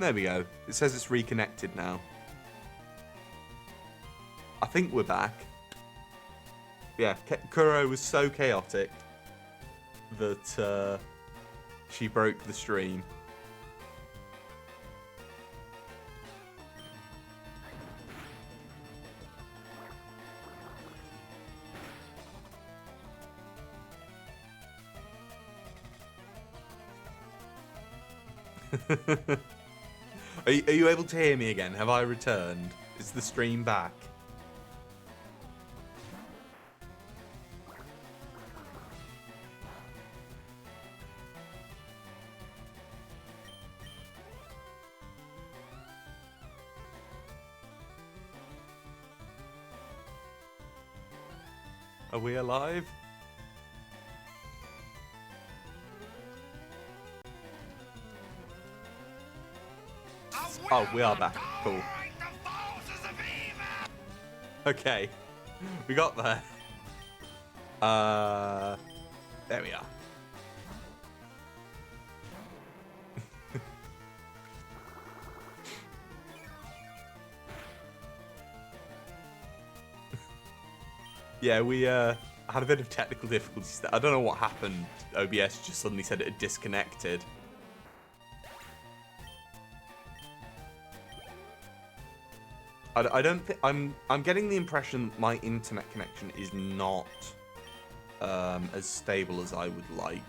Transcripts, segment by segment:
There we go. It says it's reconnected now. I think we're back. Yeah, Kuro was so chaotic that she broke the stream. Are you able to hear me again? Have I returned? Is the stream back? Are we alive? Oh, we are back. Cool. Okay. We got there. There we are. Yeah, we had a bit of technical difficulties there. I don't know what happened. OBS just suddenly said it had disconnected. I don't think I'm getting the impression that my internet connection is not as stable as I would like.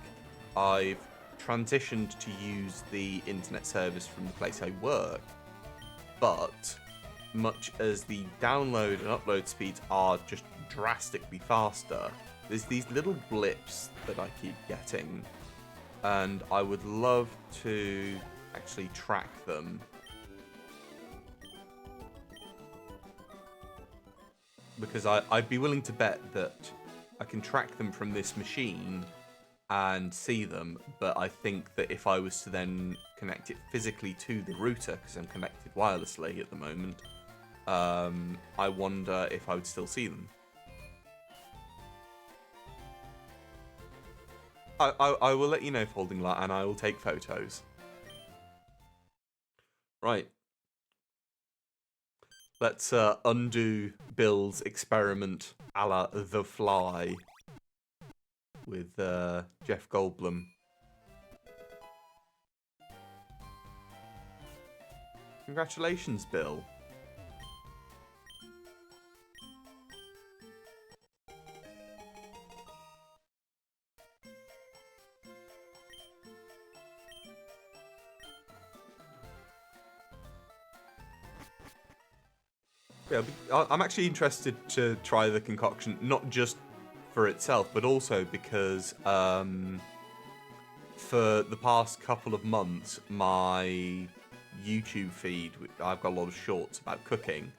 I've transitioned to use the internet service from the place I work, but much as the download and upload speeds are just drastically faster, there's these little blips that I keep getting, and I would love to actually track them. Because I'd be willing to bet that I can track them from this machine and see them, but I think that if I was to then connect it physically to the router, because I'm connected wirelessly at the moment, I wonder if I would still see them. I will let you know, Folding Light, and I will take photos. Right. Let's undo Bill's experiment a la The Fly with Jeff Goldblum. Congratulations, Bill. Yeah, I'm actually interested to try the concoction, not just for itself, but also because for the past couple of months, my YouTube feed, I've got a lot of shorts about cooking,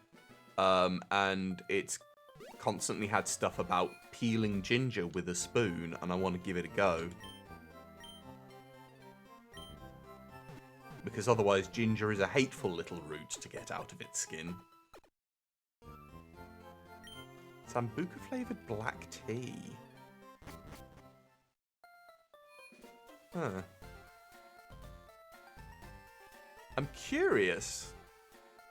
and it's constantly had stuff about peeling ginger with a spoon, and I want to give it a go. Because otherwise, ginger is a hateful little root to get out of its skin. Sambuca flavoured black tea. Huh. I'm curious,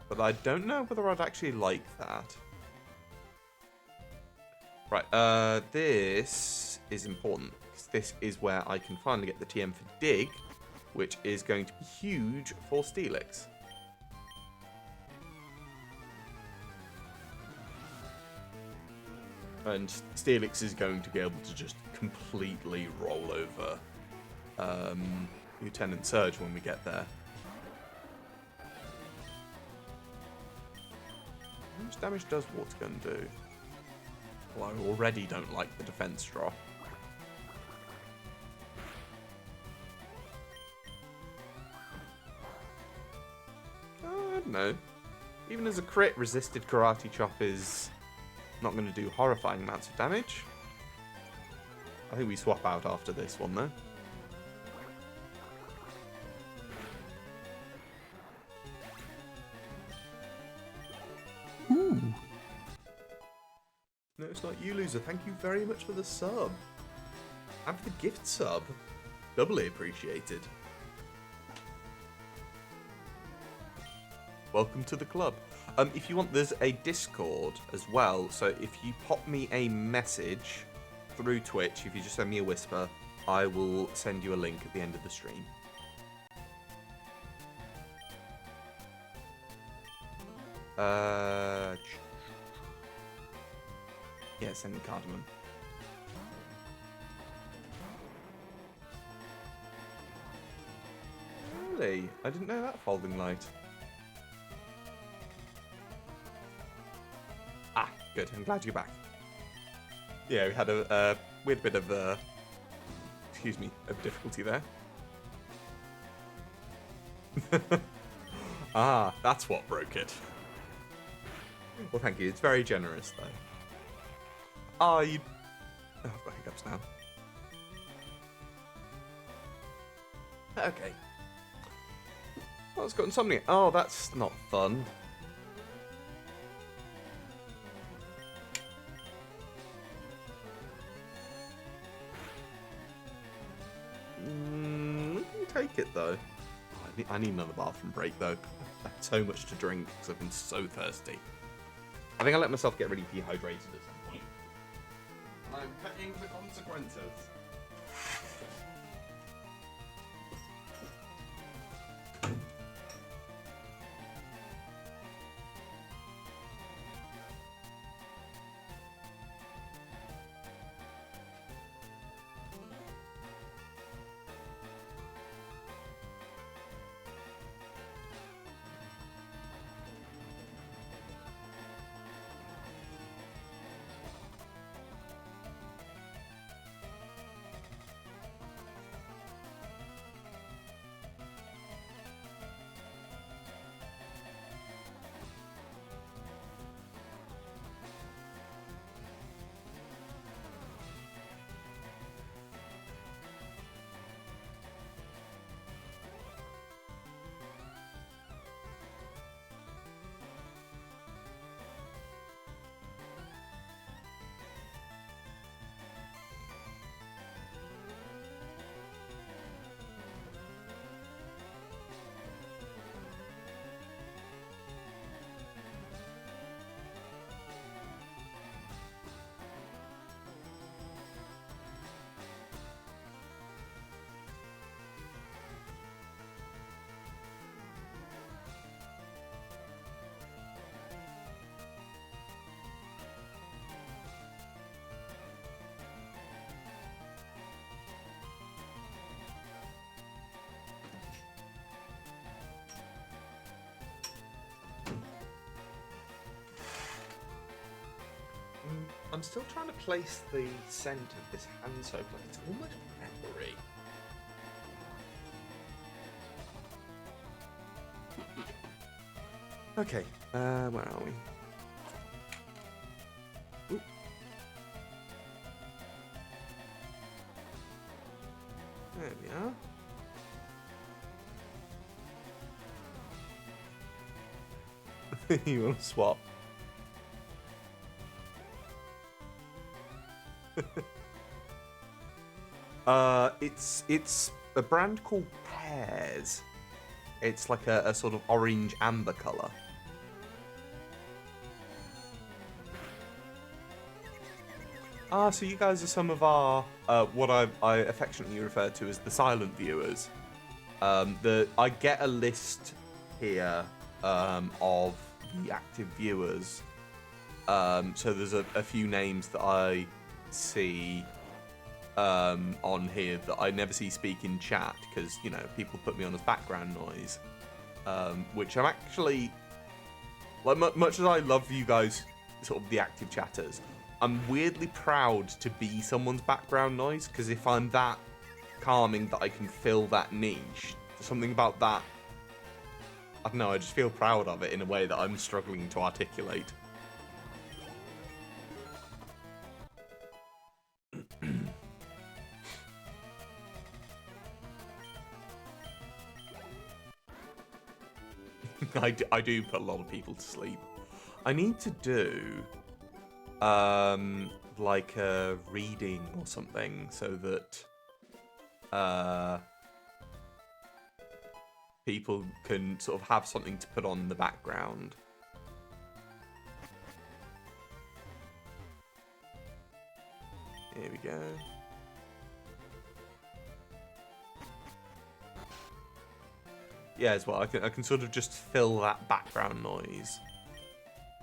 but I don't know whether I'd actually like that. Right, this is important, because this is where I can finally get the TM for Dig, which is going to be huge for Steelix. And Steelix is going to be able to just completely roll over Lieutenant Surge when we get there. How much damage does Water Gun do? Well, I already don't like the defense drop. I don't know. Even as a crit, resisted Karate Chop is not going to do horrifying amounts of damage. I think we swap out after this one, though. Ooh. No, it's not you, loser. Thank you very much for the sub. And for the gift sub. Doubly appreciated. welcome to the club. If you want, there's a Discord as well. So if you pop me a message through Twitch, if you just send me a whisper, I will send you a link at the end of the stream. Yeah, send me cardamom. Really? I didn't know that folding light. Ah, good. I'm glad you're back. Yeah, we had a weird bit of, excuse me, of difficulty there. Ah, that's what broke it. Well, thank you. It's very generous, though. Ah, you... Oh, I've got hiccups now. Okay. Oh, it's got insomnia. Oh, that's not fun. Let me take it, though. Oh, I need another bathroom break, though. I had so much to drink because I've been so thirsty. I think I let myself get really dehydrated at some point. I'm paying the consequences. I'm still trying to place the scent of this hand soap. Like it's almost peppery. Okay, where are we? Ooh. There we are. You want to swap? It's a brand called Pears. It's like a sort of orange amber color. Ah, so you guys are some of our what I affectionately refer to as the silent viewers. I get a list here of the active viewers. So there's a few names that I see on here that I never see speak in chat because, you know, people put me on as background noise, which I'm actually, like, much as I love you guys, sort of the active chatters, I'm weirdly proud to be someone's background noise because if I'm that calming that I can fill that niche, something about that, I don't know, I just feel proud of it in a way that I'm struggling to articulate. I do put a lot of people to sleep. I need to do like a reading or something so that people can sort of have something to put on in the background. Here we go. Yeah, as well. I can sort of just fill that background noise.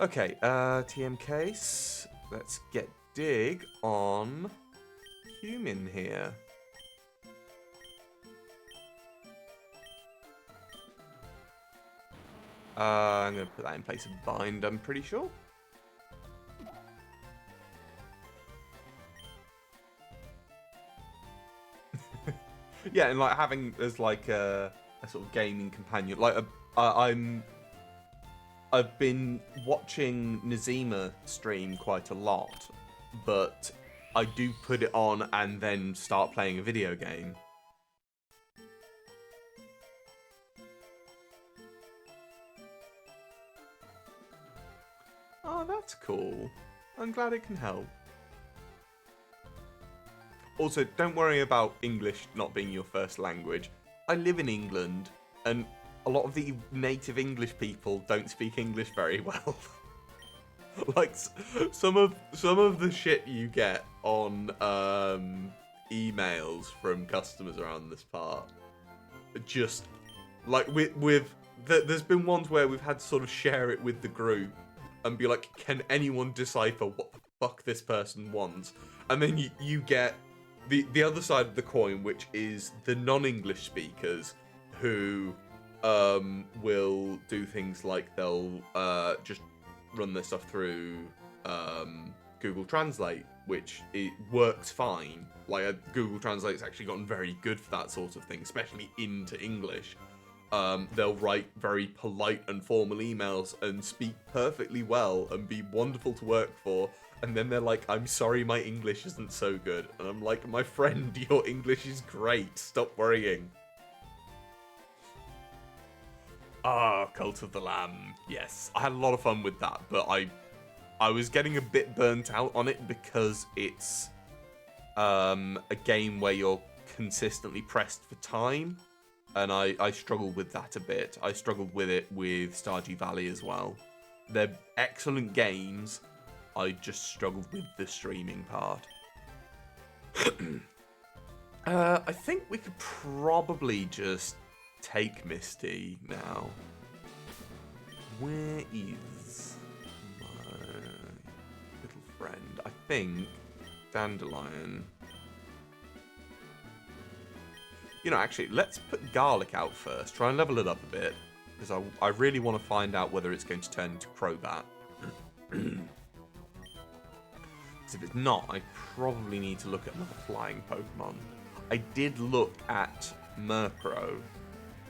Okay, TM case. Let's get dig on human here. I'm going to put that in place of bind, I'm pretty sure. Yeah, and like having as like a sort of gaming companion. Like I've been watching Nazima stream quite a lot, but I do put it on and then start playing a video game. Oh, that's cool. I'm glad it can help. Also, don't worry about English not being your first language. I live in England, and a lot of the native English people don't speak English very well. Like some of the shit you get on emails from customers around this part, just like there's been ones where we've had to sort of share it with the group and be like, can anyone decipher what the fuck this person wants? And then you get the other side of the coin, which is the non-English speakers who will do things like they'll just run their stuff through Google Translate, which it works fine. Like Google Translate's actually gotten very good for that sort of thing, especially into English. They'll write very polite and formal emails and speak perfectly well and be wonderful to work for. And then they're like, I'm sorry, my English isn't so good. And I'm like, my friend, your English is great. Stop worrying. Ah, Cult of the Lamb. Yes, I had a lot of fun with that, but I was getting a bit burnt out on it because it's a game where you're consistently pressed for time. And I struggled with that a bit. I struggled with it with Stardew Valley as well. They're excellent games. I just struggled with the streaming part. I think we could probably just take Misty now. Where is my little friend? I think Dandelion. You know, actually, let's put Garlic out first. Try and level it up a bit. Because I really want to find out whether it's going to turn into Crobat. If it's not, I probably need to look at another flying Pokemon. I did look at Murkrow,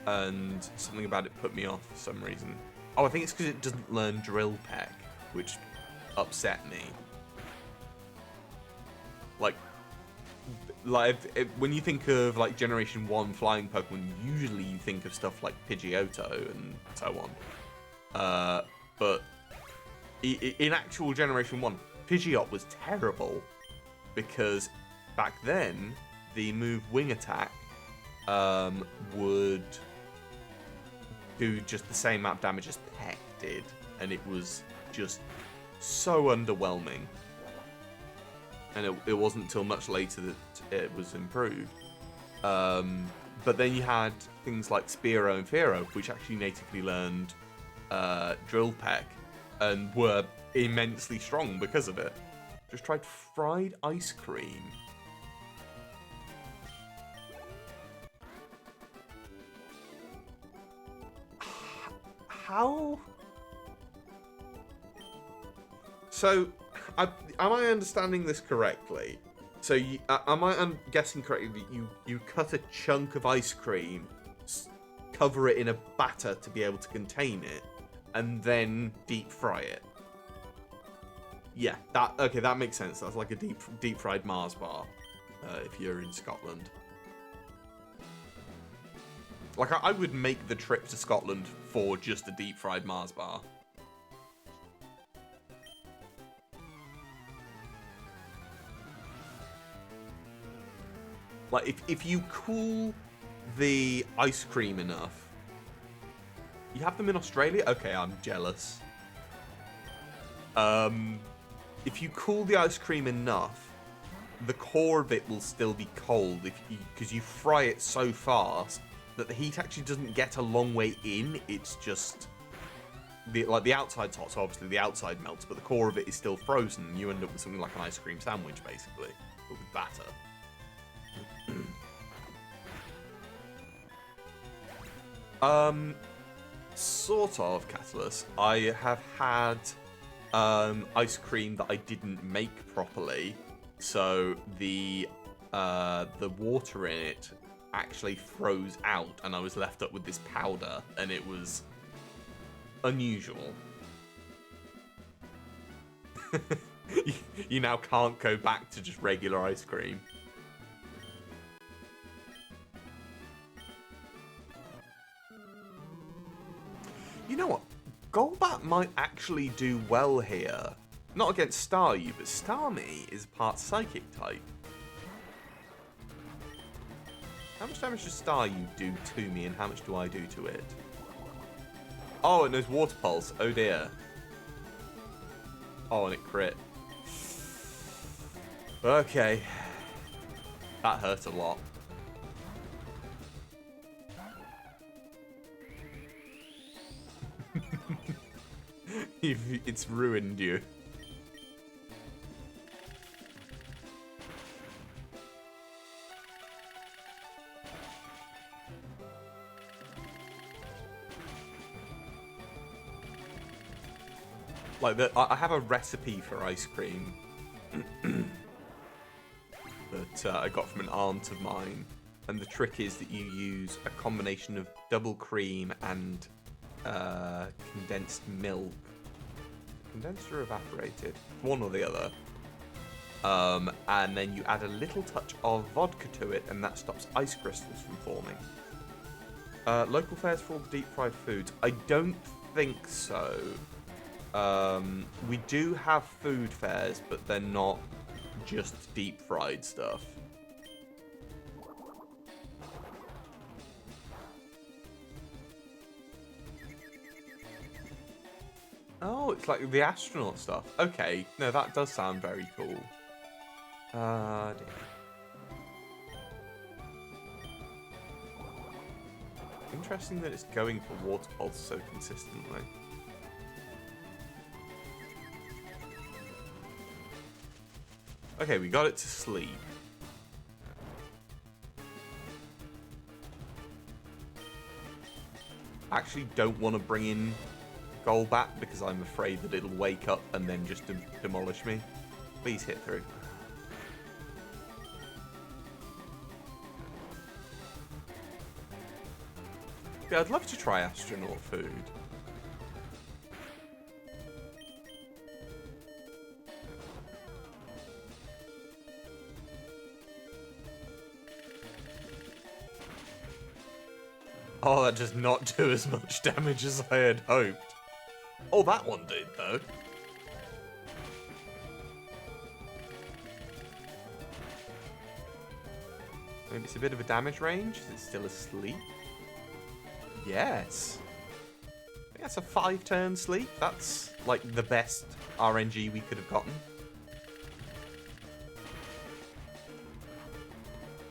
and something about it put me off for some reason. Oh, I think it's because it doesn't learn Drill Peck, which upset me. Like when you think of like Generation 1 flying Pokemon, usually you think of stuff like Pidgeotto and so on. But in actual Generation 1, Pidgeot was terrible because back then the move Wing Attack would do just the same amount of damage as Peck did, and it was just so underwhelming. And it wasn't until much later that it was improved. But then you had things like Spearow and Fearow, which actually natively learned Drill Peck and were immensely strong because of it. Just tried fried ice cream. How? So, am I understanding this correctly? So, am I guessing correctly that you cut a chunk of ice cream, cover it in a batter to be able to contain it, and then deep fry it? Yeah, that makes sense. That's like a deep fried Mars bar, if you're in Scotland. Like I would make the trip to Scotland for just a deep fried Mars bar. Like if you cool the ice cream enough You have them in Australia? Okay, I'm jealous. If you cool the ice cream enough, the core of it will still be cold because you fry it so fast that the heat actually doesn't get a long way in. It's just the outside's hot, so obviously the outside melts, but the core of it is still frozen. And you end up with something like an ice cream sandwich, basically, but with batter. Sort of, Catalyst. I have had ice cream that I didn't make properly, so the water in it actually froze out, and I was left up with this powder, and it was unusual. You now can't go back to just regular ice cream. You know what? Golbat might actually do well here. Not against Staryu, but Starmie is part Psychic type. How much damage does Staryu do to me, and how much do I do to it? Oh, it knows Water Pulse. Oh dear. Oh, and it crit. Okay. That hurt a lot. It's ruined you. Like, I have a recipe for ice cream that I got from an aunt of mine. And the trick is that you use a combination of double cream and condensed milk. Condensed or evaporated? One or the other. And then you add a little touch of vodka to it, and that stops ice crystals from forming. Local fairs for all the deep fried foods? I don't think so. We do have food fairs, but they're not just deep fried stuff. Oh, it's like the astronaut stuff. Okay, no, that does sound very cool. Dear. Interesting that it's going for Water Pulse so consistently. Okay, we got it to sleep. I actually don't want to bring in Golbat because I'm afraid that it'll wake up and then just demolish me. Please hit through. Yeah, I'd love to try astronaut food. Oh, that does not do as much damage as I had hoped. Oh, that one did, though. Maybe it's a bit of a damage range. Is it still asleep? Yes. I think that's a 5-turn sleep. That's, like, the best RNG we could have gotten.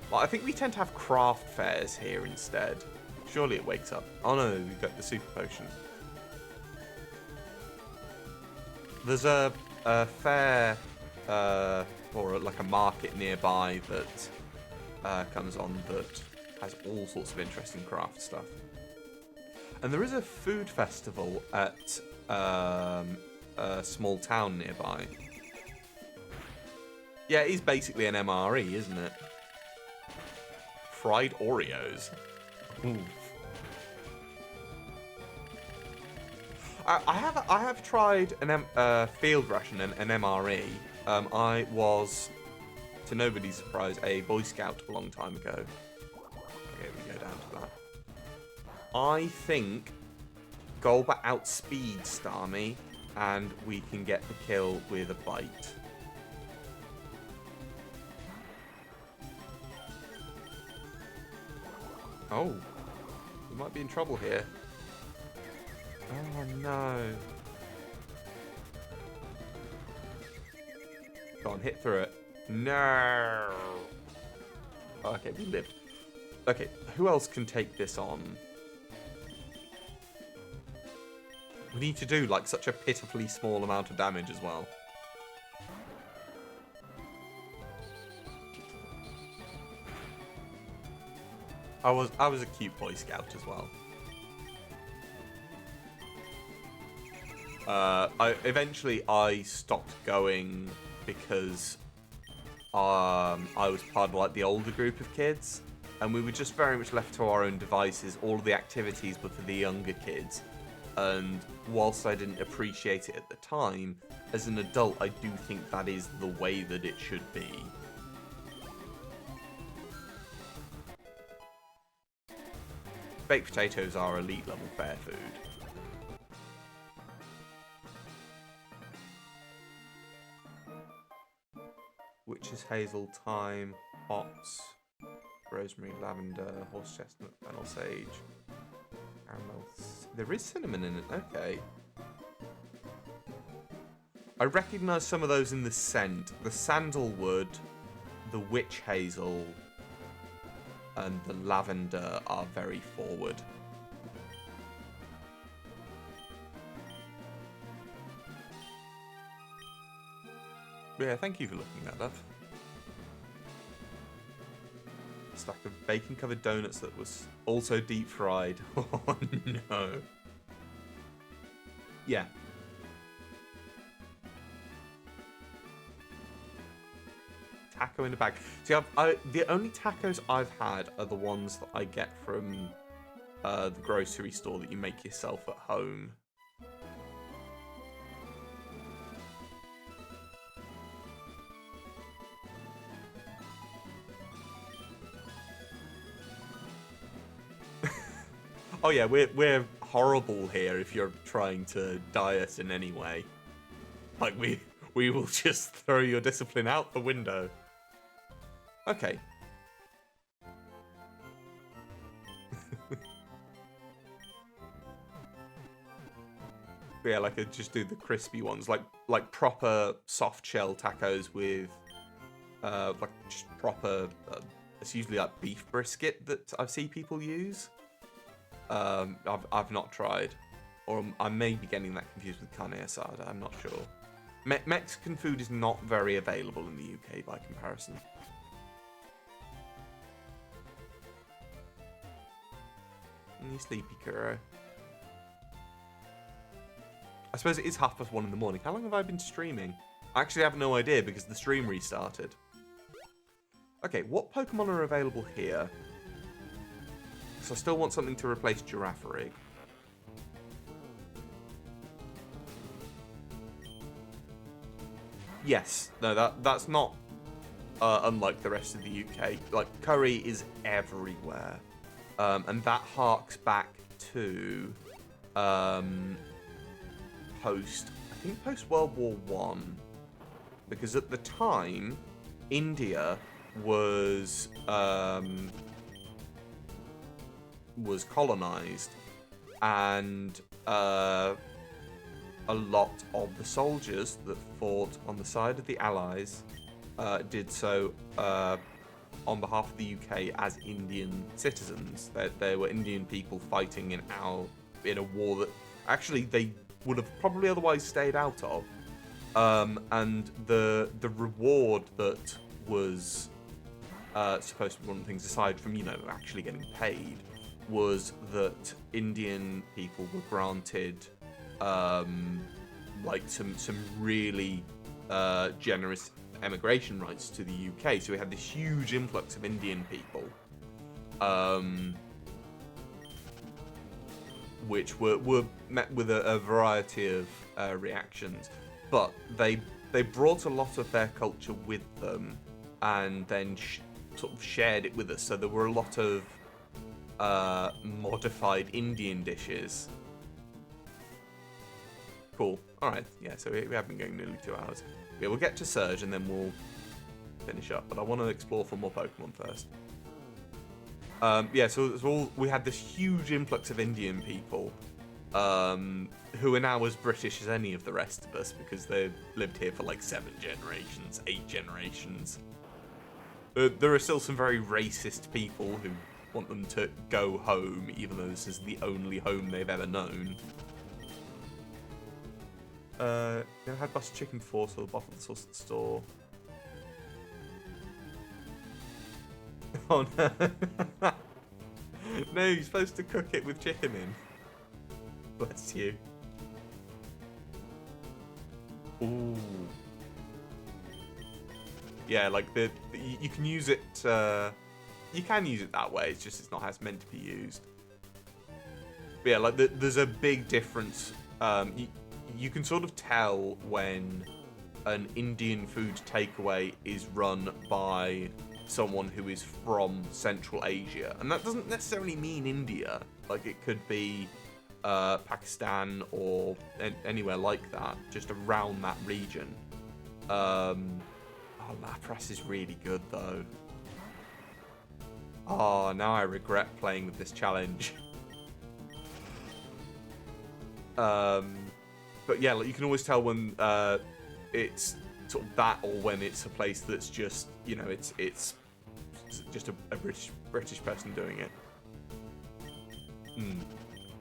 Well, I think we tend to have craft fairs here instead. Surely it wakes up. Oh no, we've got the super potion. There's a fair, or like a market nearby that comes on that has all sorts of interesting craft stuff. And there is a food festival at a small town nearby. Yeah, it is basically an MRE, isn't it? Fried Oreos. Ooh. I have tried an field ration, an MRE. I was, to nobody's surprise, a Boy Scout a long time ago. Okay, we go down to that. I think Golbat outspeeds Starmie, and we can get the kill with a bite. Oh, we might be in trouble here. Oh no. Go on, hit through it. No. Okay, we lived. Okay, who else can take this on? We need to do like such a pitifully small amount of damage as well. I was a cute Boy Scout as well. Eventually I stopped going because I was part of like the older group of kids, and we were just very much left to our own devices. All of the activities were for the younger kids, and whilst I didn't appreciate it at the time, as an adult I do think that is the way that it should be. Baked potatoes are elite level fair food. Witch's hazel, thyme, hops, rosemary, lavender, horse chestnut, fennel, sage, caramel. There is cinnamon in it. Okay. I recognise some of those in the scent. The sandalwood, the witch hazel, and the lavender are very forward. Yeah, thank you for looking that up. A stack of bacon-covered donuts that was also deep-fried. Oh, no. Yeah. Taco in a bag. See, the only tacos I've had are the ones that I get from the grocery store that you make yourself at home. Oh yeah, we're horrible here if you're trying to diet in any way. Like we will just throw your discipline out the window. Okay. Yeah, like I just do the crispy ones, like proper soft shell tacos with like just proper. It's usually like beef brisket that I see people use. I've not tried, or I may be getting that confused with carne asada. I'm not sure. Mexican food is not very available in the UK by comparison. You sleepy, Kuro. I suppose it is 1:30 in the morning. How long have I been streaming? I actually have no idea because the stream restarted. Okay, what Pokemon are available here? So I still want something to replace Girafarig. Yes, no, that's not unlike the rest of the UK. Like, curry is everywhere. And that harks back to post World War One, because at the time India was colonized, and a lot of the soldiers that fought on the side of the Allies did so on behalf of the UK as Indian citizens. There were Indian people fighting in a war that actually they would have probably otherwise stayed out of. And the reward that was supposed to be one of the things, aside from, actually getting paid, was that Indian people were granted like some really generous emigration rights to the UK. So we had this huge influx of Indian people, which were met with a variety of reactions, but they brought a lot of their culture with them, and then sort of shared it with us. So there were a lot of modified Indian dishes. Cool. Alright, yeah, so we have been going nearly 2 hours. Yeah, we'll get to Surge and then we'll finish up, but I want to explore for more Pokemon first. Yeah, so we had this huge influx of Indian people, who are now as British as any of the rest of us because they've lived here for like 7 generations, 8 generations. There are still some very racist people who want them to go home, even though this is the only home they've ever known. Never had butter chicken before, so the bottle of the sauce at the store. Oh no. No, you're supposed to cook it with chicken in. Bless you. Ooh. Yeah, like you can use it. You can use it that way. It's just it's not how it's meant to be used. But yeah, like there's a big difference. You can sort of tell when an Indian food takeaway is run by someone who is from Central Asia, and that doesn't necessarily mean India. Like it could be Pakistan or anywhere like that, just around that region. Oh, Lapras is really good though. Oh, now I regret playing with this challenge. But yeah, like you can always tell when it's sort of that, or when it's a place that's just, you know, it's just a British person doing it.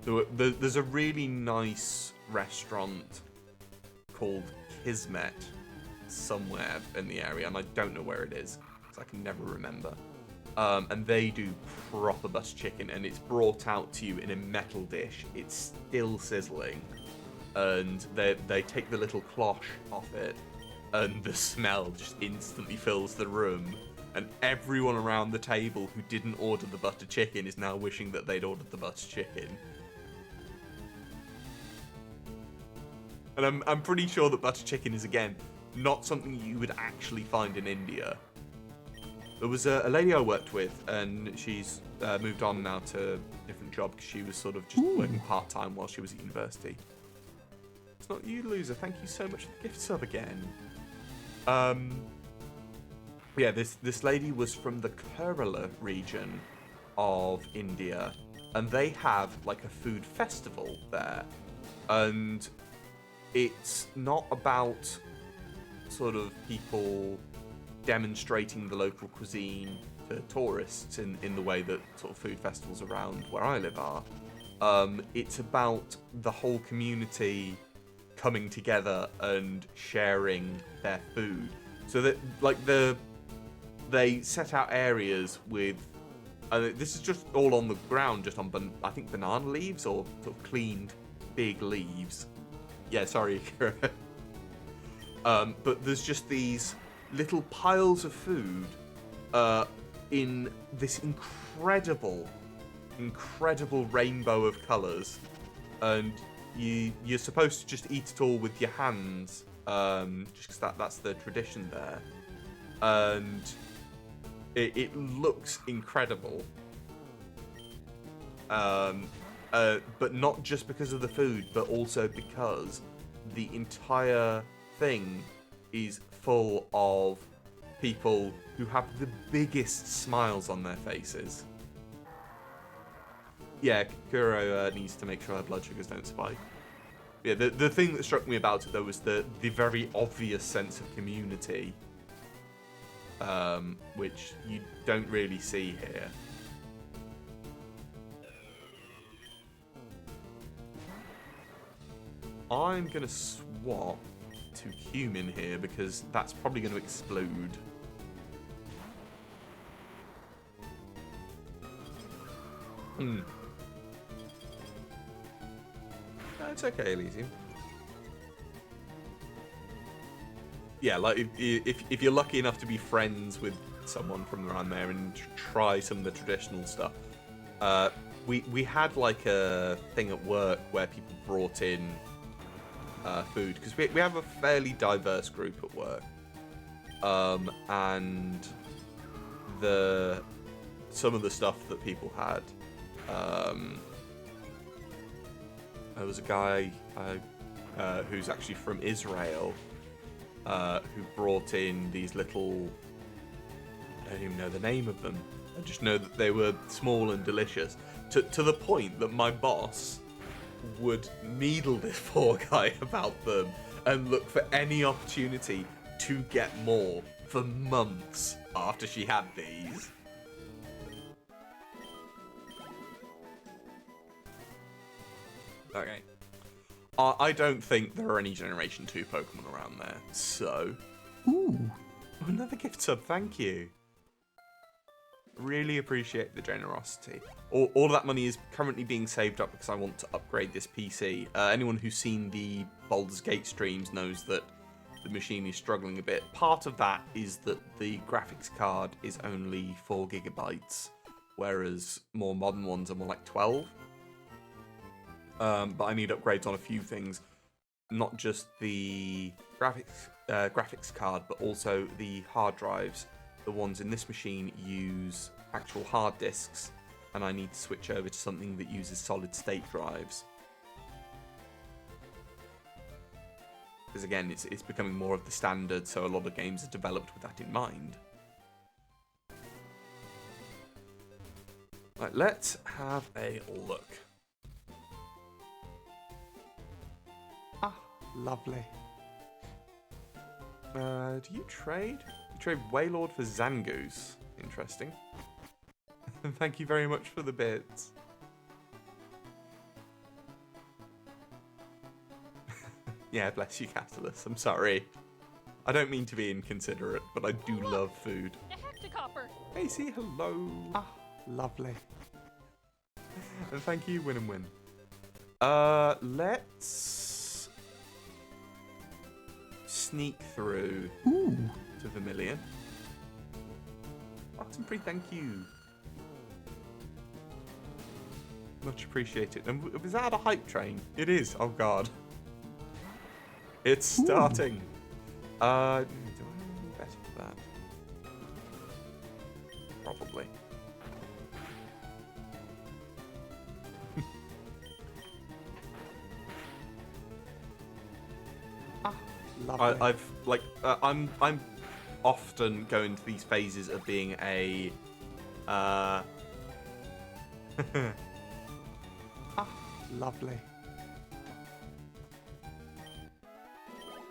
There's a really nice restaurant called Kismet somewhere in the area, and I don't know where it is because I can never remember. And they do proper butter chicken, and it's brought out to you in a metal dish. It's still sizzling, and they take the little cloche off it, and the smell just instantly fills the room. And everyone around the table who didn't order the butter chicken is now wishing that they'd ordered the butter chicken. And I'm pretty sure that butter chicken is, again, not something you would actually find in India. There was a lady I worked with, and she's moved on now to a different job because she was sort of just working part-time while she was at university. It's not you, loser. Thank you so much for the gift sub again. Yeah, this lady was from the Kerala region of India, and they have like a food festival there. And it's not about sort of people demonstrating the local cuisine to tourists in the way that sort of food festivals around where I live are. It's about the whole community coming together and sharing their food. So that like they set out areas with, this is just all on the ground, just on I think banana leaves or sort of cleaned big leaves. Yeah, sorry. But there's just these little piles of food in this incredible rainbow of colours, and you're supposed to just eat it all with your hands, just because that's the tradition there, and it looks incredible. But not just because of the food, but also because the entire thing is full of people who have the biggest smiles on their faces. Yeah, Kuro needs to make sure her blood sugars don't spike. Yeah, the thing that struck me about it though was the very obvious sense of community, which you don't really see here. I'm gonna swap to human here because that's probably going to explode. No, it's okay, Elysium. Yeah, like if you're lucky enough to be friends with someone from around there and try some of the traditional stuff, we had like a thing at work where people brought in food, because we have a fairly diverse group at work, and some of the stuff that people had, there was a guy who's actually from Israel, who brought in these little, I don't even know the name of them, I just know that they were small and delicious, to the point that my boss would needle this poor guy about them and look for any opportunity to get more for months after she had these. Okay. I don't think there are any Generation 2 Pokemon around there, so... Ooh. Another gift sub, thank you. Really appreciate the generosity. All of that money is currently being saved up because I want to upgrade this PC. Anyone who's seen the Baldur's Gate streams knows that the machine is struggling a bit. Part of that is that the graphics card is only 4 gigabytes, whereas more modern ones are more like 12. But I need upgrades on a few things, not just the graphics card, but also the hard drives. The ones in this machine use actual hard disks, and I need to switch over to something that uses solid state drives. Because again, it's becoming more of the standard, so a lot of games are developed with that in mind. Right, let's have a look. Ah, lovely. Do you trade? You trade Wailord for Zangoose. Interesting. Thank you very much for the bits. Yeah, bless you, Catalyst. I'm sorry. I don't mean to be inconsiderate, but I do love food. Hey, see, hello. Ah, lovely. And thank you, Win and Win. Let's sneak through to Vermilion. Oxenfree, thank you. Much appreciated. And was that a hype train? It is. Oh god. It's starting. Do I have any better for that? Probably. Ah, lovely. I'm often going to these phases of being a Ah, lovely.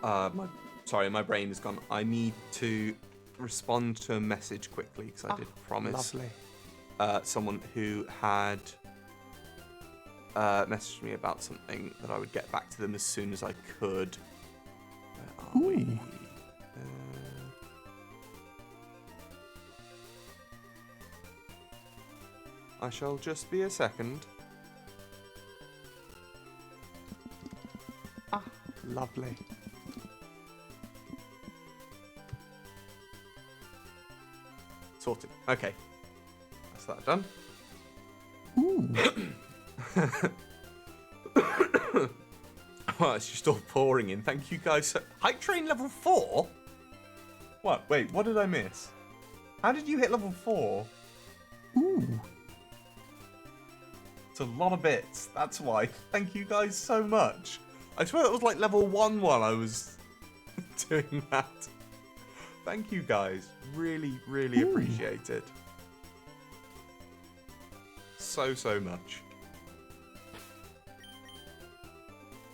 My brain has gone. I need to respond to a message quickly because I did promise someone who had messaged me about something that I would get back to them as soon as I could. Where are we? I shall just be a second. Ah, lovely. Sorted. Okay. That's that done. Well, it's just all pouring in. Thank you guys. Hype Train level 4? What? Wait, what did I miss? How did you hit level 4? It's a lot of bits. That's why. Thank you guys so much. I swear it was like level 1 while I was doing that. Thank you guys. Really, really appreciate it. So much.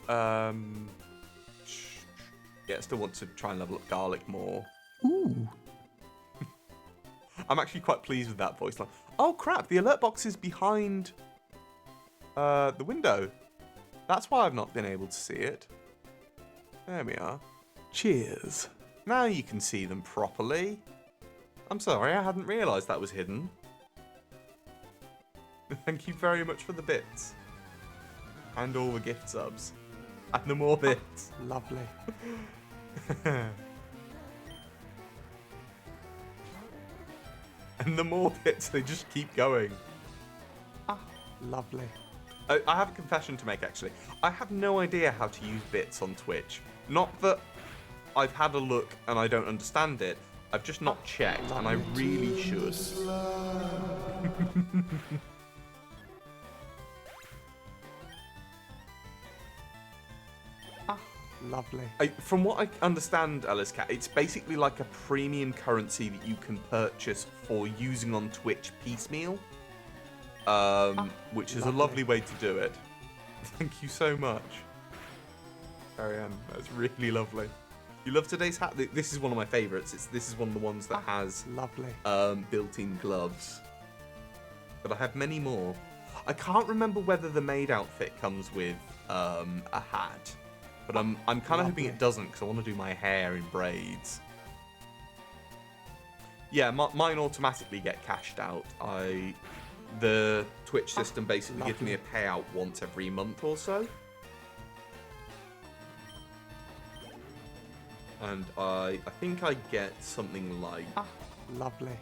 Yeah, I still want to try and level up Garlic more. I'm actually quite pleased with that voice line. Oh crap, the alert box is behind the window. That's why I've not been able to see it. There we are. Cheers. Now you can see them properly. I'm sorry, I hadn't realised that was hidden. Thank you very much for the bits. And all the gift subs. And the more bits. Lovely. And the more bits, they just keep going. Ah, lovely. I have a confession to make, actually. I have no idea how to use bits on Twitch. Not that I've had a look and I don't understand it. I've just not checked, and I really should. Ah, lovely. From what I understand, Alice Cat, it's basically like a premium currency that you can purchase for using on Twitch piecemeal, which is a lovely way to do it. Thank you so much. Ariane, that's really lovely. You love today's hat? This is one of my favourites. This is one of the ones that has Lovely. built-in gloves. But I have many more. I can't remember whether the maid outfit comes with a hat, but I'm kind of hoping it doesn't because I want to do my hair in braids. Yeah, mine automatically get cashed out. The Twitch system basically gives me a payout once every month or so. And I think I get something like... Lovely.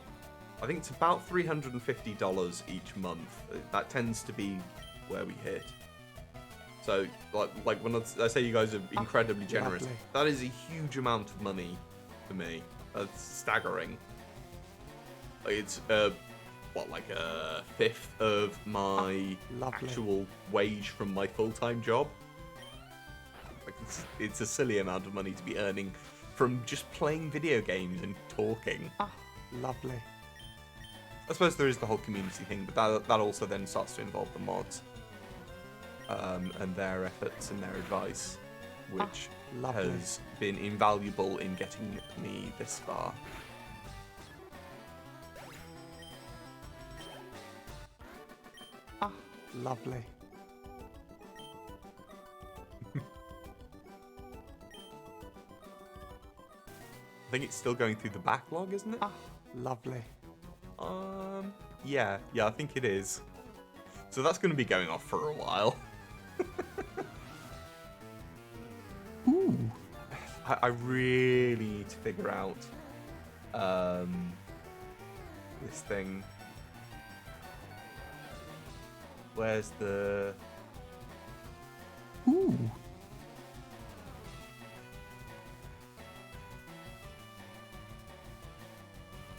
I think it's about $350 each month. That tends to be where we hit. So, like when I say you guys are incredibly generous, lovely. that is a huge amount of money for me. That's staggering. Like it's like a fifth of my actual wage from my full-time job. Like it's a silly amount of money to be earning from just playing video games and talking. Lovely. I suppose there is the whole community thing, but that also then starts to involve the mods and their efforts and their advice, which has been invaluable in getting me this far. Lovely. I think it's still going through the backlog, isn't it? Lovely. Yeah, I think it is. So that's going to be going off for a while. Ooh. I really need to figure out this thing. Where's the... Ooh.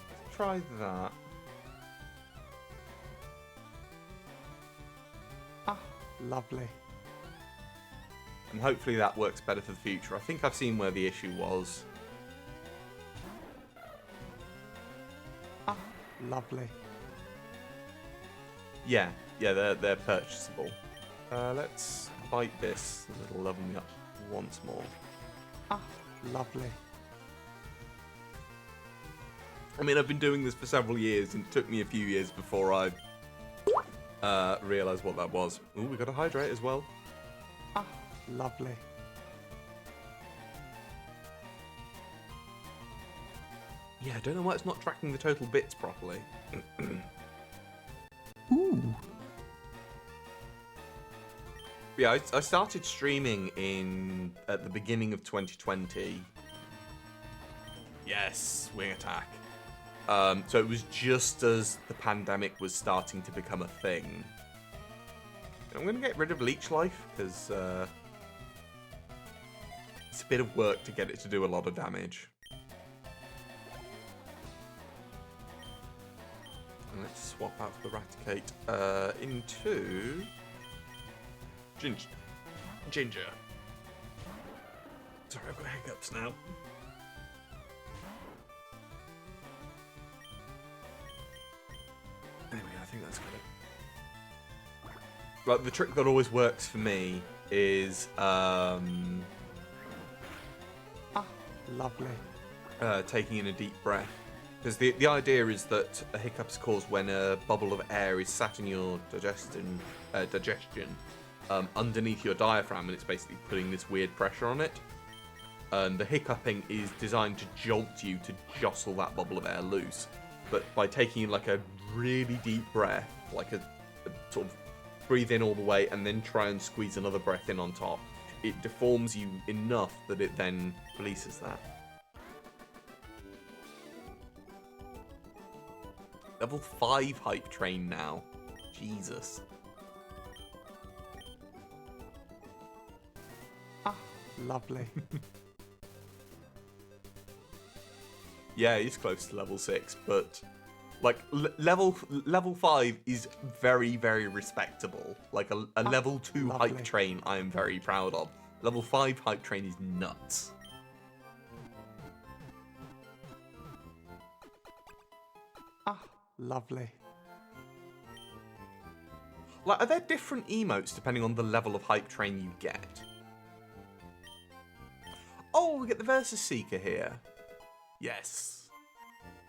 Let's try that. Lovely. And hopefully that works better for the future. I think I've seen where the issue was. Lovely. Yeah, they're purchasable. Let's bite this and it'll level me up once more. Lovely. I mean, I've been doing this for several years and it took me a few years before I realised what that was. Ooh, we got a hydrate as well. Lovely. Yeah, I don't know why it's not tracking the total bits properly. Ooh. Yeah, I started streaming at the beginning of 2020. Yes, wing attack. So it was just as the pandemic was starting to become a thing. I'm going to get rid of Leech Life, because it's a bit of work to get it to do a lot of damage. And let's swap out the Raticate into... Ginger. Sorry, I've got hiccups now. Anyway, I think that's good. Like, the trick that always works for me is Lovely. taking in a deep breath. Because the idea is that a hiccup is caused when a bubble of air is sat in your digestion underneath your diaphragm, and it's basically putting this weird pressure on it. And the hiccuping is designed to jolt you to jostle that bubble of air loose. But by taking in like a really deep breath, like a sort of breathe in all the way and then try and squeeze another breath in on top, it deforms you enough that it then releases that. Level 5 hype train now. Jesus. Lovely. Yeah, he's close to level 6, but like level 5 is very, very respectable. Like a level 2 lovely. hype train I am very proud of. Level 5 hype train is nuts. Lovely. Like, are there different emotes depending on the level of hype train you get? Oh, we get the Versus Seeker here. Yes.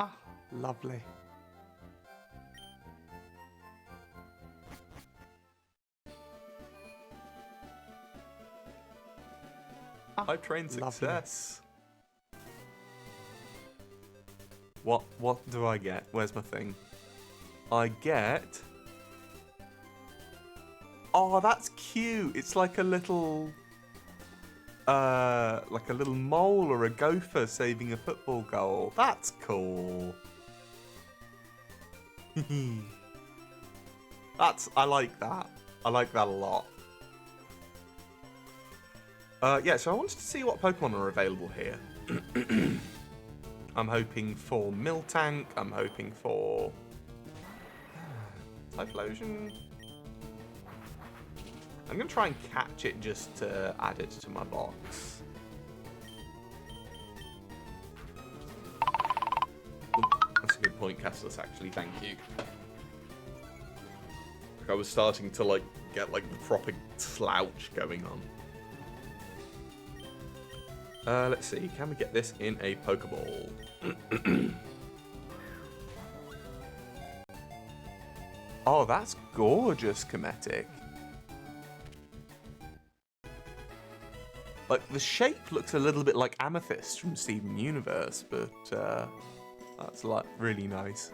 Ah, lovely. Hype train lovely. success. What do I get? Where's my thing? I get... Oh, that's cute. It's like a little mole or a gopher saving a football goal. That's cool. I like that. I like that a lot. Yeah, so I wanted to see what Pokemon are available here. I'm hoping for Miltank. I'm hoping for Typhlosion. I'm going to try and catch it just to add it to my box. Ooh, that's a good point, Castless, actually. Thank you. I was starting to, like, get, like, the proper slouch going on. Let's see. Can we get this in a Pokeball? Oh, that's gorgeous, Cometic. Like, the shape looks a little bit like Amethyst from Steven Universe, but that's, like, really nice.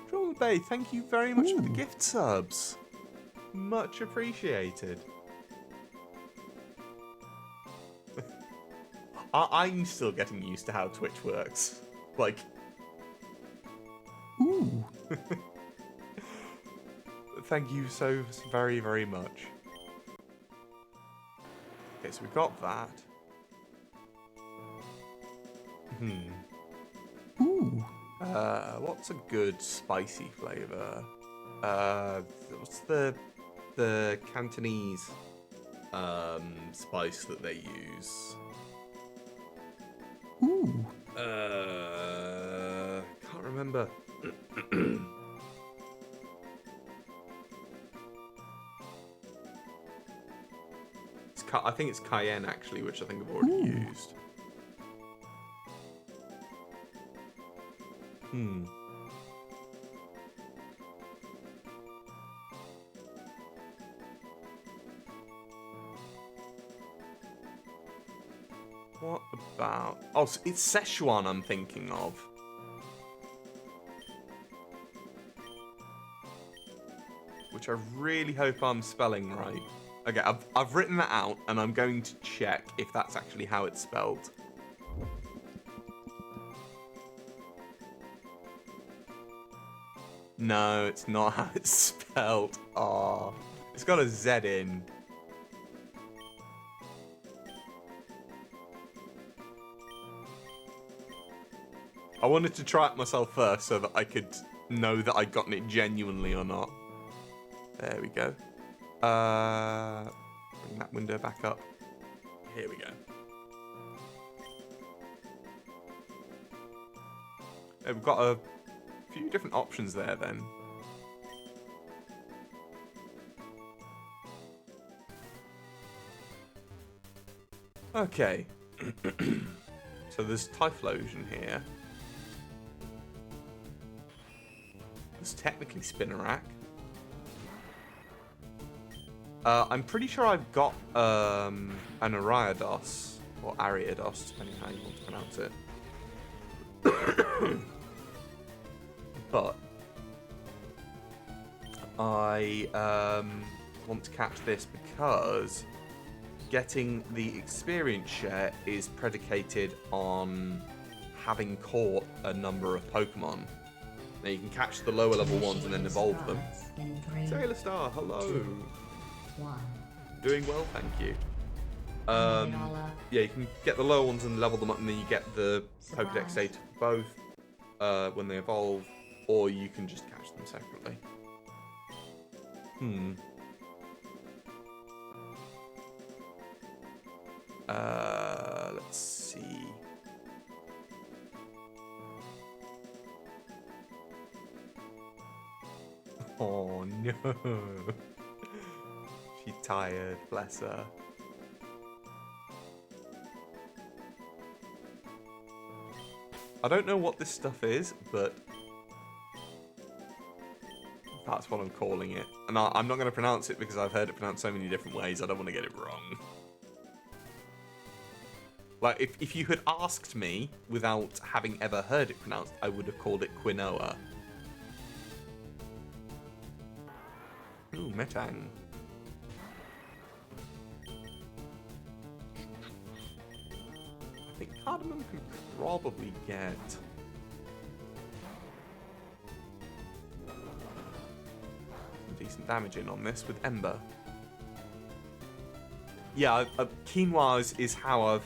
Troll Bay, thank you very much for the gift subs. Much appreciated. I'm still getting used to how Twitch works. Like... Ooh. Thank you so very, very much. Okay, so we've got that. Ooh. What's a good spicy flavour? What's the Cantonese spice that they use? Ooh. Can't remember. I think it's cayenne, actually, which I think I've already used. What about... Oh, it's Szechuan I'm thinking of. Which I really hope I'm spelling right. Okay, I've written that out, and I'm going to check if that's actually how it's spelled. No, it's not how it's spelled. Oh, it's got a Z in. I wanted to try it myself first so that I could know that I'd gotten it genuinely or not. There we go. Bring that window back up. Here we go. We've got a few different options there then. Okay. So there's Typhlosion here. There's technically Spinnerack. I'm pretty sure I've got an Ariados, or Ariados, depending how you want to pronounce it. But I want to catch this because getting the experience share is predicated on having caught a number of Pokemon. Now you can catch the lower level ones and then evolve them. Sailor Star, hello. 2, 1. Doing well, thank you. Yeah, you can get the lower ones and level them up, and then you get the Pokedex data for both when they evolve, or you can just catch them separately. Let's see. Oh no. tired, bless her. I don't know what this stuff is, but that's what I'm calling it. And I'm not going to pronounce it because I've heard it pronounced so many different ways. I don't want to get it wrong. Like, if you had asked me without having ever heard it pronounced, I would have called it quinoa. Ooh, metang. I think cardamom can probably get... some decent damage in on this with Ember. Yeah, quinoa is how I've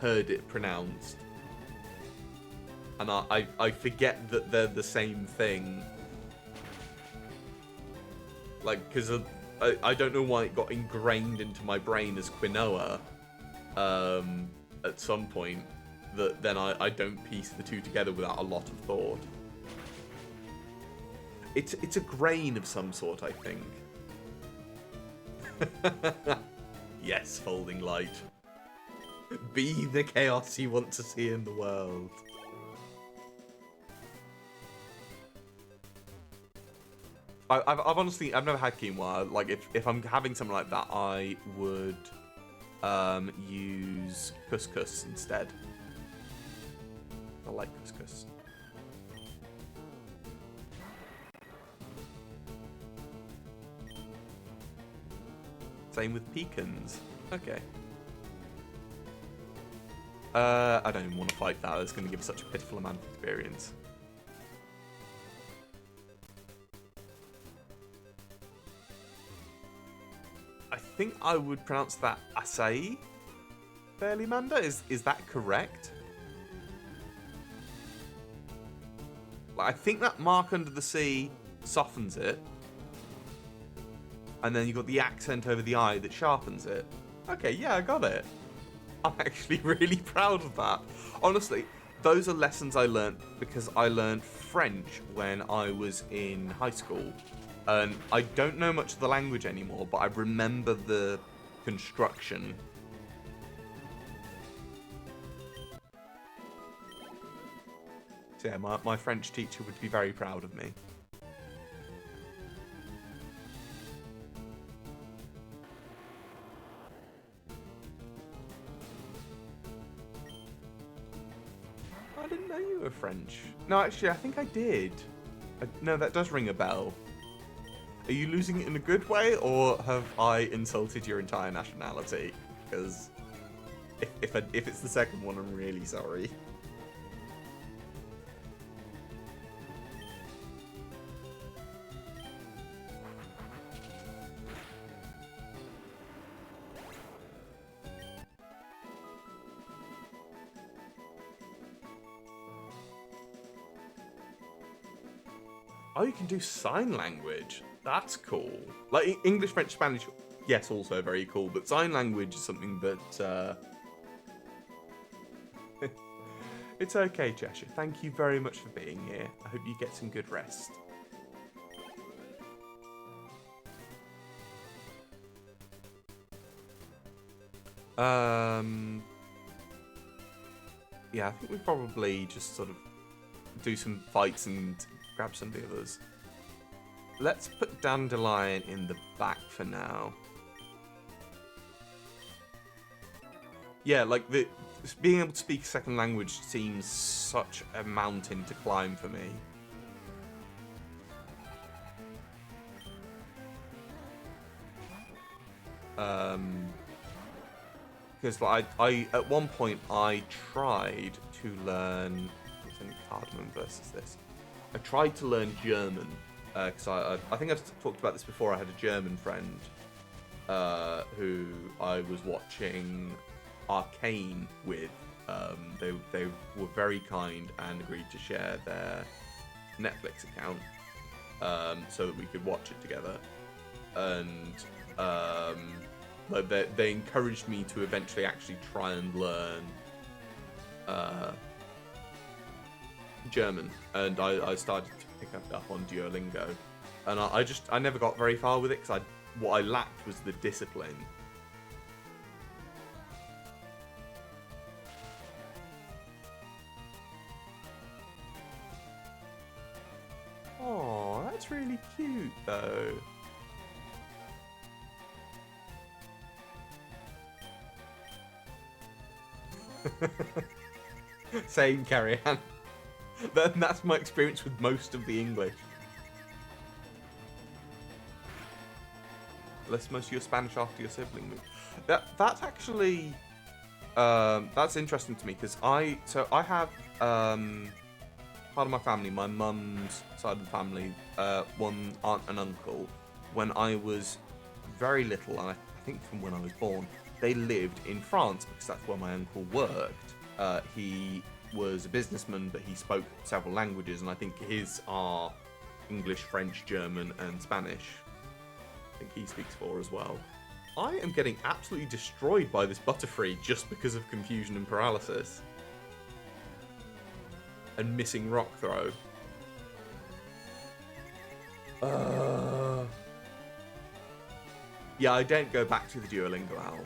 heard it pronounced. And I forget that they're the same thing. Like, because I don't know why it got ingrained into my brain as quinoa at some point, that then I don't piece the two together without a lot of thought. It's a grain of some sort, I think. Yes, Folding Light. Be the chaos you want to see in the world. I've honestly, I've never had quinoa. Like, if I'm having something like that, I would use couscous instead. I like couscous. Same with pecans. Okay. I don't even want to fight that. It's going to give such a pitiful amount of experience. I think I would pronounce that acai. Fairly, Manda? Is that correct? Like, I think that mark under the C softens it. And then you've got the accent over the I that sharpens it. Okay, yeah, I got it. I'm actually really proud of that. Honestly, those are lessons I learned because I learned French when I was in high school. And I don't know much of the language anymore, but I remember the construction. So yeah, my French teacher would be very proud of me. I didn't know you were French. No, actually, I think I did. No, that does ring a bell. Are you losing it in a good way, or have I insulted your entire nationality? Because if it's the second one, I'm really sorry. Oh, you can do sign language. That's cool. Like, English, French, Spanish, yes, also very cool. But sign language is something that... It's okay, Cheshire. Thank you very much for being here. I hope you get some good rest. Yeah, I think we probably just sort of do some fights and grab some of the others. Let's put Dandelion in the back for now. Yeah, like being able to speak a second language seems such a mountain to climb for me. Because I at one point I tried to learn cardamom versus this. I tried to learn German because I think I've talked about this before. I had a German friend who I was watching Arcane with. They were very kind and agreed to share their Netflix account so that we could watch it together. And they encouraged me to eventually actually try and learn German, and I started to pick up on Duolingo, and I never got very far with it because what I lacked was the discipline. Oh, that's really cute, though. Same, Carrie Ann. That's my experience with most of the English. Unless most of your Spanish after your sibling move. That's actually that's interesting to me because I have part of my family, my mum's side of the family, one aunt and uncle. When I was very little, and I think from when I was born, they lived in France because that's where my uncle worked. He was a businessman, but he spoke several languages, and I think his are English, French, German, and Spanish. I think he speaks 4 as well. I am getting absolutely destroyed by this Butterfree just because of confusion and paralysis. And missing rock throw. Yeah, I don't go back to the Duolingo owl.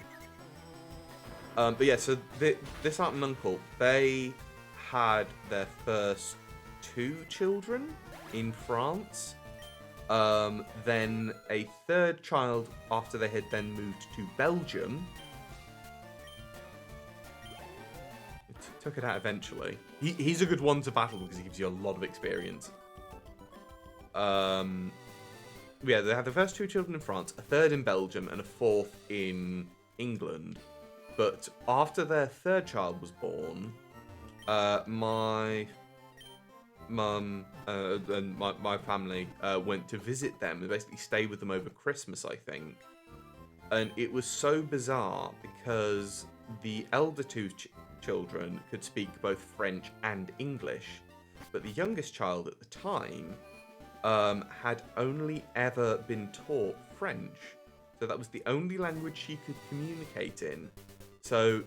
But yeah, so this aunt and uncle, they had their first 2 children in France. Then a 3rd child after they had then moved to Belgium. Took it out eventually. He's a good one to battle because he gives you a lot of experience. Yeah, they had the first 2 children in France, a 3rd in Belgium, and a 4th in England. But after their 3rd child was born, my mum and my family went to visit them and basically stay with them over Christmas, I think. And it was so bizarre because the elder 2 children could speak both French and English, but the youngest child at the time had only ever been taught French. So that was the only language she could communicate in. So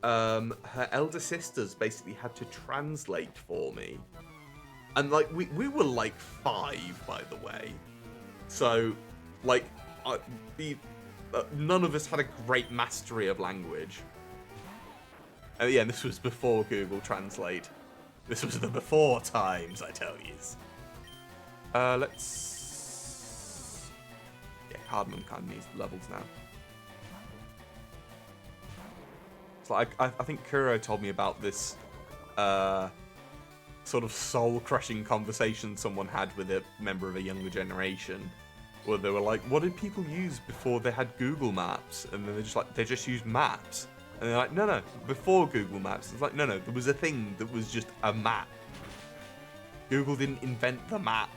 her elder sisters basically had to translate for me. And, like, we were, like, 5, by the way. So, like, none of us had a great mastery of language. And, yeah, this was before Google Translate. This was the before times, I tell yous. Let's... Yeah, Cardamom kind of needs levels now. It's like, I think Kuro told me about this, sort of soul-crushing conversation someone had with a member of a younger generation, where they were like, what did people use before they had Google Maps? And then they're just like, they just used maps. And they're like, no, before Google Maps. It's like, no, there was a thing that was just a map. Google didn't invent the map.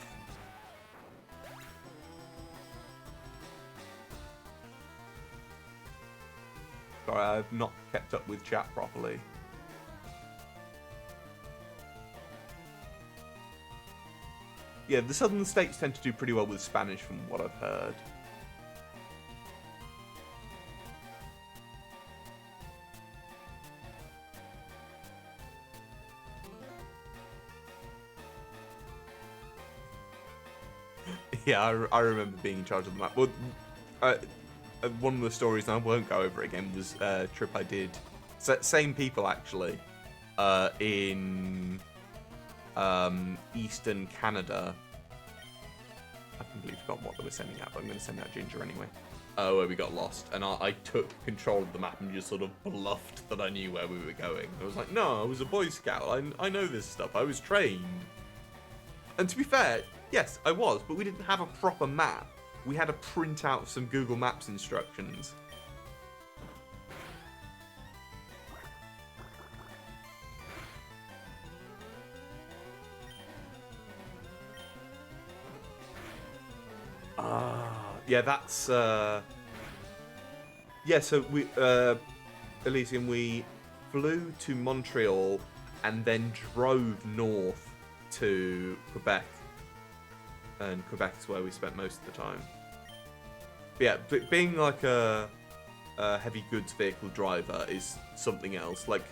Sorry, I've not kept up with chat properly. Yeah, the southern states tend to do pretty well with Spanish from what I've heard. Yeah, I remember being in charge of the map. Well, one of the stories, and I won't go over it again, was a trip I did. Same people, actually, in eastern Canada. I completely forgot what they were sending out, but I'm going to send out Ginger anyway. Where we got lost, and I took control of the map and just sort of bluffed that I knew where we were going. I was like, no, I was a Boy Scout. I know this stuff. I was trained. And to be fair, yes, I was, but we didn't have a proper map. We had to print out some Google Maps instructions. Yeah, that's yeah, so we Elysium, we flew to Montreal and then drove north to Quebec. And Quebec is where we spent most of the time. But yeah, being like a heavy goods vehicle driver is something else. Like,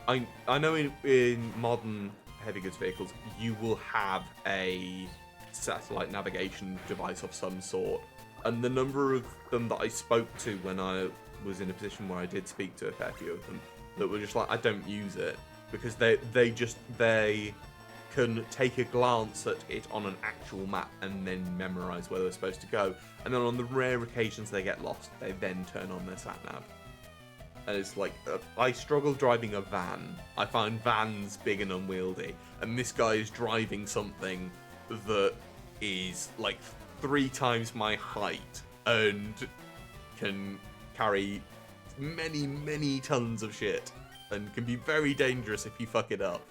I know in modern heavy goods vehicles, you will have a satellite navigation device of some sort. And the number of them that I spoke to when I was in a position where I did speak to a fair few of them that were just like, I don't use it because they can take a glance at it on an actual map and then memorize where they're supposed to go. And then on the rare occasions they get lost, they then turn on their sat nav. And it's like, I struggle driving a van. I find vans big and unwieldy. And this guy is driving something that is like 3 times my height and can carry many, many tons of shit and can be very dangerous if you fuck it up.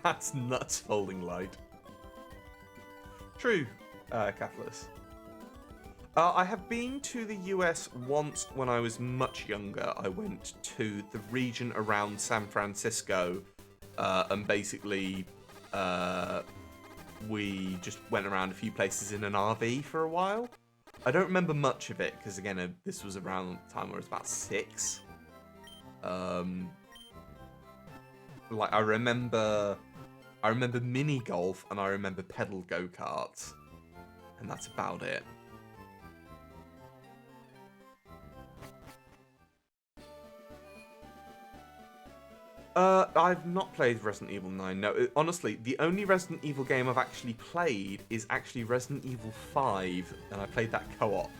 That's nuts folding light. True, Catalyst. I have been to the US once when I was much younger. I went to the region around San Francisco, and basically we just went around a few places in an RV for a while. I don't remember much of it because again, this was around the time where I was about 6. Like I remember mini golf and I remember pedal go-karts, and that's about it. I've not played Resident Evil 9. No, honestly, the only Resident Evil game I've actually played is actually Resident Evil 5, and I played that co-op.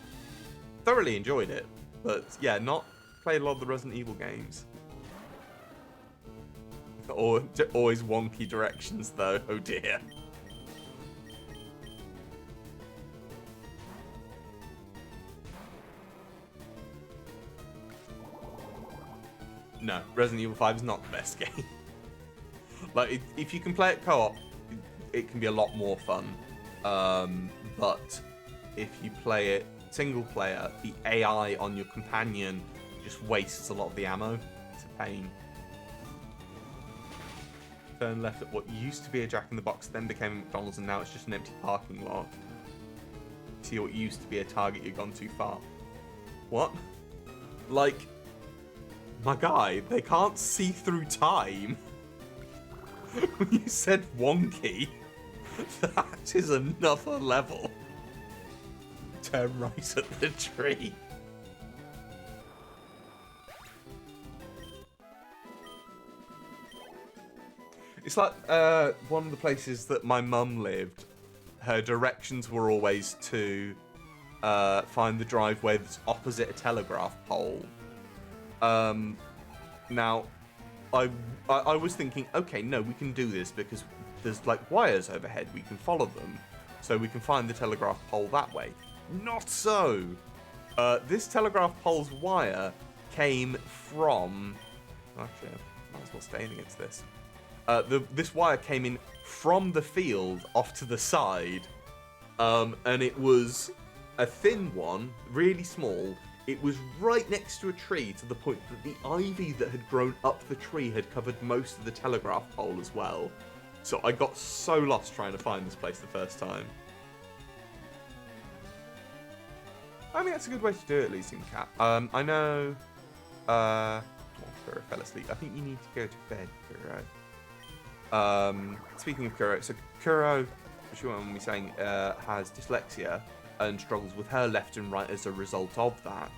Thoroughly enjoyed it, but yeah, not played a lot of the Resident Evil games. Or always wonky directions, though. Oh dear. No, Resident Evil 5 is not the best game. Like, if you can play it co-op, it can be a lot more fun. But if you play it single player, the AI on your companion just wastes a lot of the ammo. It's a pain. Turn left at what used to be a Jack in the Box, then became a McDonald's, and now it's just an empty parking lot. See what used to be a Target, you've gone too far. What? Like, my guy, they can't see through time. When you said wonky, that is another level. Turn right at the tree. It's like one of the places that my mum lived. Her directions were always to find the driveway that's opposite a telegraph pole. Now, I was thinking, okay, no, we can do this because there's like wires overhead. We can follow them, so we can find the telegraph pole that way. Not so. This telegraph pole's wire came from. Actually, I might as well stay in against this. This wire came in from the field off to the side, and it was a thin one, really small. It was right next to a tree to the point that the ivy that had grown up the tree had covered most of the telegraph pole as well. So I got so lost trying to find this place the first time. I mean, that's a good way to do it, at least in Cat. I know... Kuro fell asleep. I think you need to go to bed, Kuro. Speaking of Kuro, so Kuro, which you want me saying, has dyslexia and struggles with her left and right as a result of that.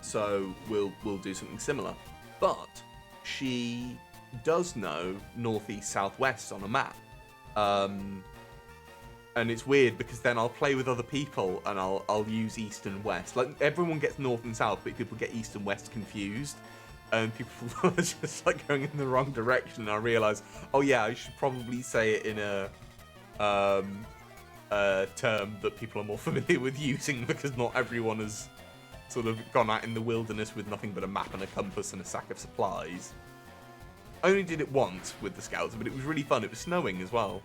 So we'll do something similar. But she does know northeast, southwest on a map. And it's weird because then I'll play with other people and I'll use east and west. Like everyone gets north and south, but people get east and west confused. And people are just like going in the wrong direction. And I realise, oh yeah, I should probably say it in a term that people are more familiar with using, because not everyone has sort of gone out in the wilderness with nothing but a map and a compass and a sack of supplies. I only did it once with the scouts, but it was really fun. It was snowing as well.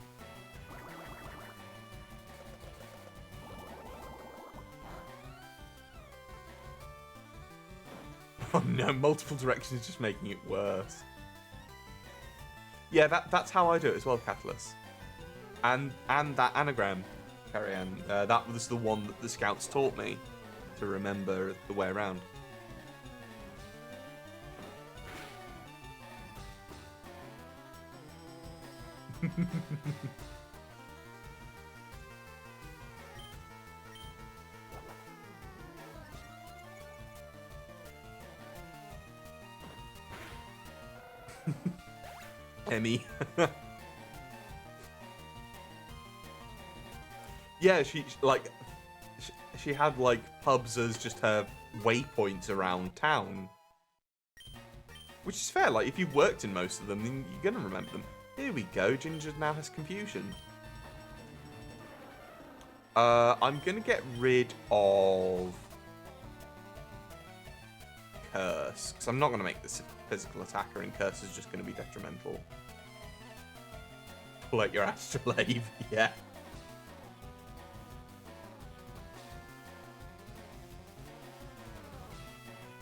Oh no, multiple directions just making it worse. Yeah, that's how I do it as well, Catalyst. And that anagram, Carrie Ann, that was the one that the scouts taught me to remember the way around. Emmy. Yeah, she had like pubs as just her waypoints around town, which is fair. Like if you've worked in most of them, then you're gonna remember them. Here we go. Ginger now has confusion. I'm gonna get rid of Curse because I'm not gonna make this a physical attacker, and Curse is just gonna be detrimental. Like your astrolabe, yeah.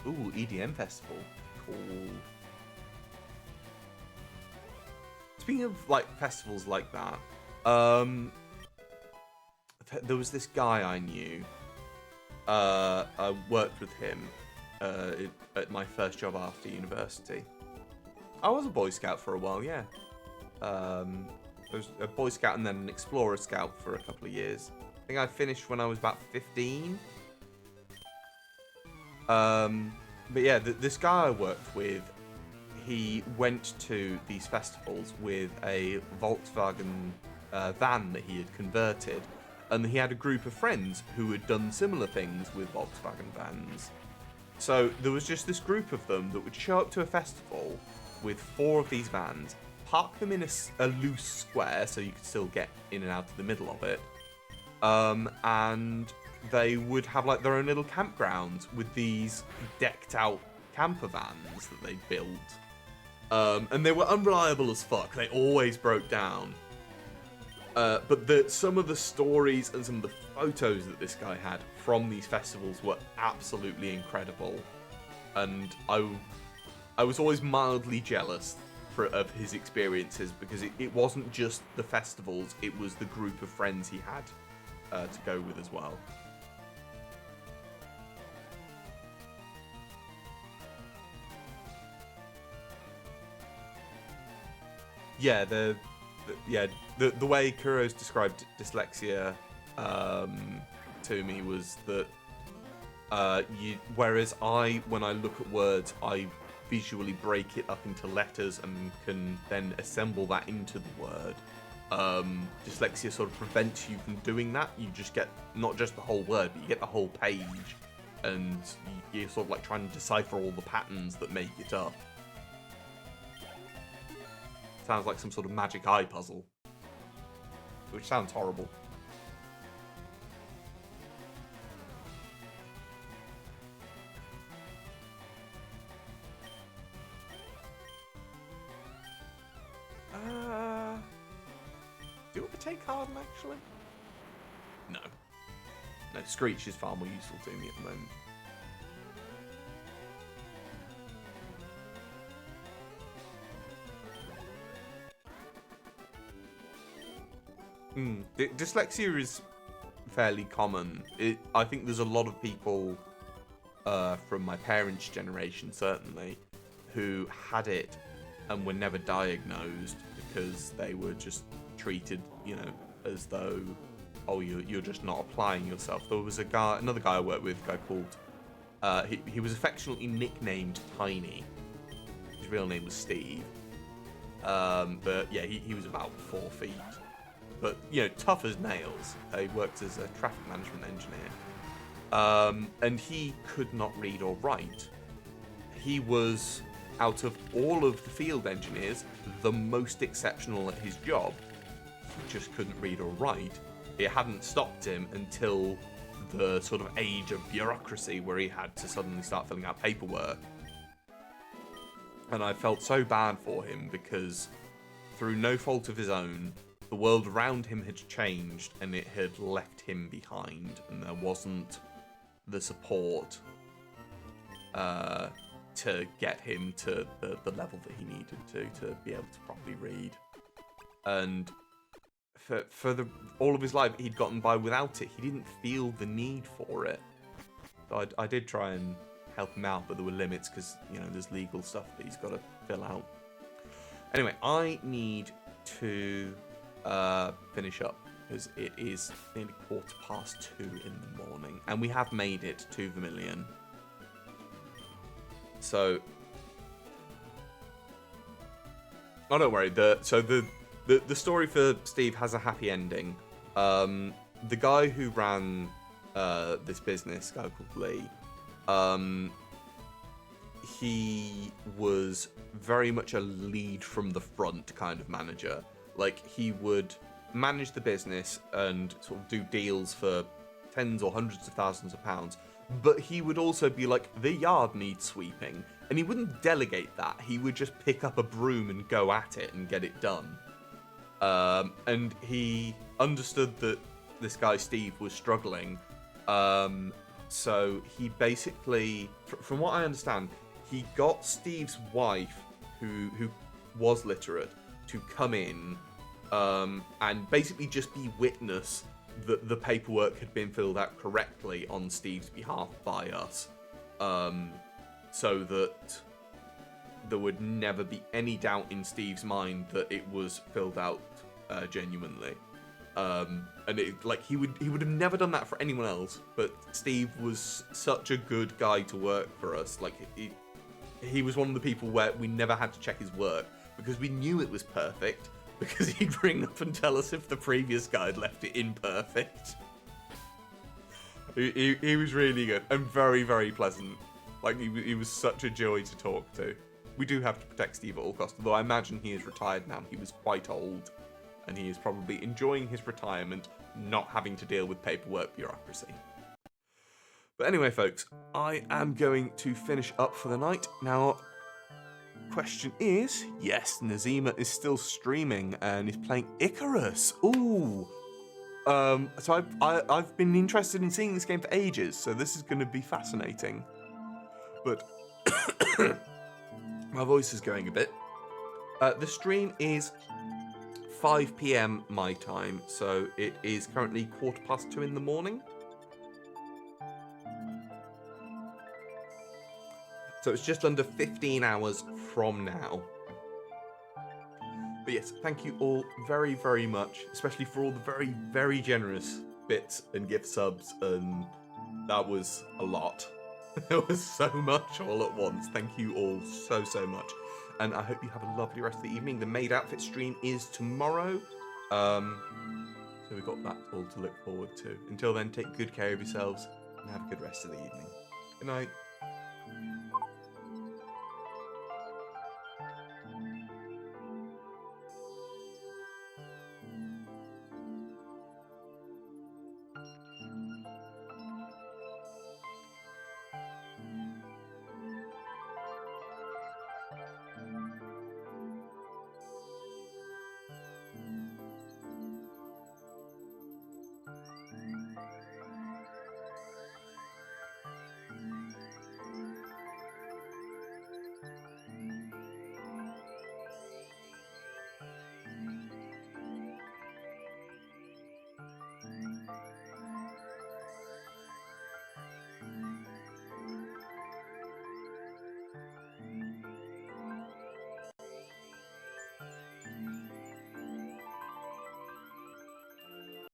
Ooh, EDM festival. Cool. Speaking of like festivals like that, there was this guy I knew. I worked with him at my first job after university. I was a Boy Scout for a while, yeah. I was a Boy Scout and then an Explorer Scout for a couple of years. I think I finished when I was about 15. But yeah, this guy I worked with, he went to these festivals with a Volkswagen van that he had converted, and he had a group of friends who had done similar things with Volkswagen vans. So there was just this group of them that would show up to a festival with 4 of these vans, park them in a loose square so you could still get in and out of the middle of it, and they would have like their own little campgrounds with these decked out camper vans that they built. And they were unreliable as fuck. They always broke down. But some of the stories and some of the photos that this guy had from these festivals were absolutely incredible. And I was always mildly jealous of his experiences because it wasn't just the festivals, it was the group of friends he had to go with as well. Yeah, the way Kuro's described dyslexia to me was that whereas when I look at words, I visually break it up into letters and can then assemble that into the word. Dyslexia sort of prevents you from doing that. You just get not just the whole word, but you get the whole page, and you're sort of like trying to decipher all the patterns that make it up. Sounds like some sort of magic eye puzzle, which sounds horrible. Do you want to take Harden, actually? No. No, Screech is far more useful to me at the moment. Dyslexia is fairly common. I think there's a lot of people from my parents' generation, certainly, who had it and were never diagnosed because they were just treated, as though, oh, you're just not applying yourself. There was another guy I worked with, a guy called, he was affectionately nicknamed Tiny. His real name was Steve. But yeah, he was about 4 feet. But, tough as nails. He worked as a traffic management engineer. And he could not read or write. He was, out of all of the field engineers, the most exceptional at his job. He just couldn't read or write. It hadn't stopped him until the sort of age of bureaucracy where he had to suddenly start filling out paperwork. And I felt so bad for him because, through no fault of his own, the world around him had changed and it had left him behind, and there wasn't the support to get him to the level that he needed to be able to properly read. And for all of his life, he'd gotten by without it. He didn't feel the need for it. So I did try and help him out, but there were limits because, there's legal stuff that he's got to fill out. Anyway, I need to finish up because it is nearly 2:15 in the morning, and we have made it to the million. So, oh, don't worry. The story for Steve has a happy ending. The guy who ran this business, a guy called Lee, he was very much a lead from the front kind of manager. Like, he would manage the business and sort of do deals for tens or hundreds of thousands of pounds, but he would also be like, the yard needs sweeping, and he wouldn't delegate that. He would just pick up a broom and go at it and get it done. And he understood that this guy Steve was struggling, so he basically, from what I understand, he got Steve's wife, who was literate, to come in and basically just be witness that the paperwork had been filled out correctly on Steve's behalf by us, so that there would never be any doubt in Steve's mind that it was filled out genuinely. And it, like, he would have never done that for anyone else, but Steve was such a good guy to work for us. Like, he was one of the people where we never had to check his work because we knew it was perfect, because he'd ring up and tell us if the previous guy had left it imperfect. He was really good and very, very pleasant. Like, he was such a joy to talk to. We do have to protect Steve at all costs, although I imagine he is retired now. He was quite old, and he is probably enjoying his retirement, not having to deal with paperwork bureaucracy. But anyway, folks, I am going to finish up for the night. Now, question is, yes, Nazima is still streaming and is playing Icarus. Ooh. So I've been interested in seeing this game for ages, so this is going to be fascinating. But my voice is going a bit. The stream is 5 p.m. my time, so it is currently 2:15 in the morning. So it's just under 15 hours from now. But yes, thank you all very, very much, especially for all the very, very generous bits and gift subs, and that was a lot. There was so much all at once. Thank you all so, so much. And I hope you have a lovely rest of the evening. The Maid Outfit stream is tomorrow. So we've got that all to look forward to. Until then, take good care of yourselves and have a good rest of the evening. Good night.